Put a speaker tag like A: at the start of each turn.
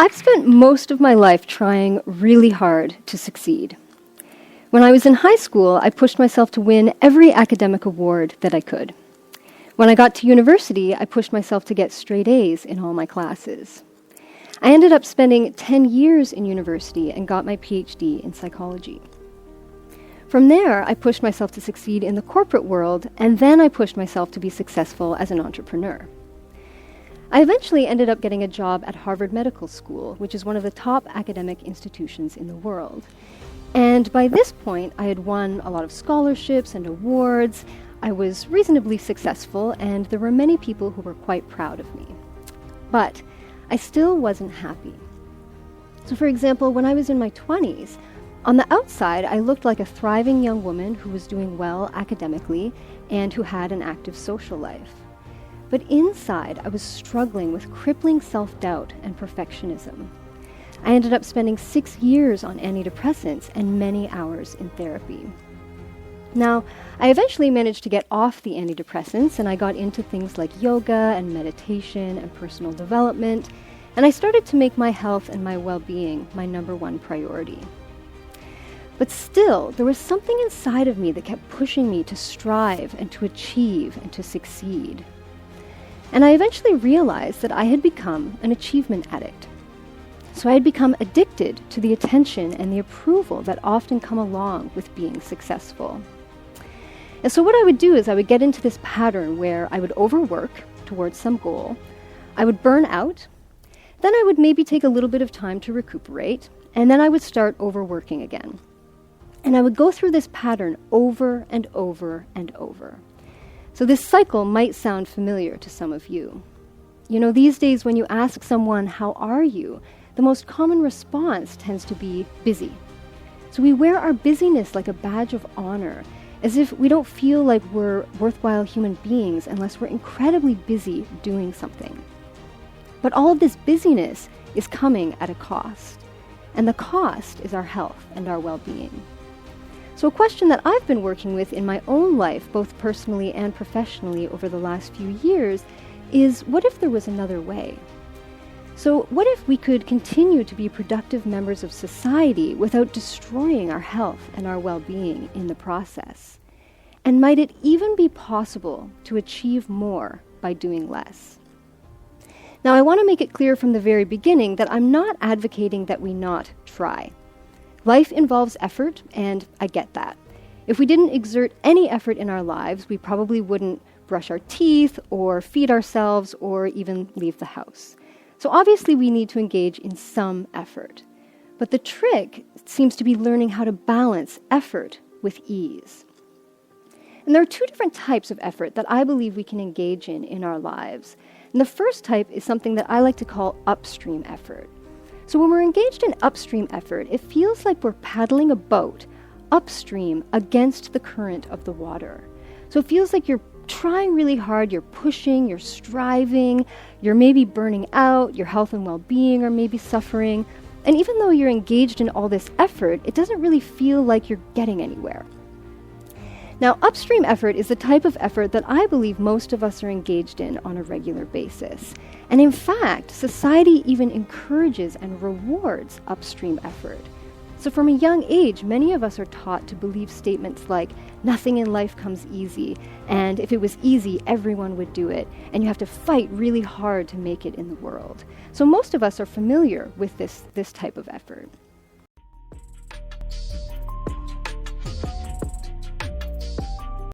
A: I've spent most of my life trying really hard to succeed. When I was in high school, I pushed myself to win every academic award that I could. When I got to university, I pushed myself to get straight A's in all my classes. I ended up spending 10 years in university and got my PhD in psychology. From there, I pushed myself to succeed in the corporate world, and then I pushed myself to be successful as an entrepreneur. I eventually ended up getting a job at Harvard Medical School, which is one of the top academic institutions in the world. And by this point, I had won a lot of scholarships and awards. I was reasonably successful, and there were many people who were quite proud of me. But I still wasn't happy. So for example, when I was in my 20s, on the outside, I looked like a thriving young woman who was doing well academically and who had an active social life. But inside, I was struggling with crippling self-doubt and perfectionism. I ended up spending 6 years on antidepressants and many hours in therapy. Now, I eventually managed to get off the antidepressants, and I got into things like yoga and meditation and personal development, and I started to make my health and my well-being my #1 priority. But still, there was something inside of me that kept pushing me to strive and to achieve and to succeed. And I eventually realized that I had become an achievement addict. So I had become addicted to the attention and the approval that often come along with being successful. And so what I would do is I would get into this pattern where I would overwork towards some goal, I would burn out, then I would maybe take a little bit of time to recuperate, and then I would start overworking again. And I would go through this pattern over and over and over. So this cycle might sound familiar to some of you. You know, these days when you ask someone, "How are you?" the most common response tends to be busy. So we wear our busyness like a badge of honor, as if we don't feel like we're worthwhile human beings unless we're incredibly busy doing something. But all of this busyness is coming at a cost, and the cost is our health and our well-being. So a question that I've been working with in my own life, both personally and professionally over the last few years, is what if there was another way? So what if we could continue to be productive members of society without destroying our health and our well-being in the process? And might it even be possible to achieve more by doing less? Now, I want to make it clear from the very beginning that I'm not advocating that we not try. Life involves effort, and I get that. If we didn't exert any effort in our lives, we probably wouldn't brush our teeth or feed ourselves or even leave the house. So obviously we need to engage in some effort. But the trick seems to be learning how to balance effort with ease. And there are 2 different types of effort that I believe we can engage in our lives. And the first type is something that I like to call upstream effort. So when we're engaged in upstream effort, it feels like we're paddling a boat upstream against the current of the water. So it feels like you're trying really hard, you're pushing, you're striving, you're maybe burning out, your health and well-being are maybe suffering. And even though you're engaged in all this effort, it doesn't really feel like you're getting anywhere. Now, upstream effort is the type of effort that I believe most of us are engaged in on a regular basis. And in fact, society even encourages and rewards upstream effort. So from a young age, many of us are taught to believe statements like, "Nothing in life comes easy," and "If it was easy, everyone would do it," and "You have to fight really hard to make it in the world." So most of us are familiar with this type of effort.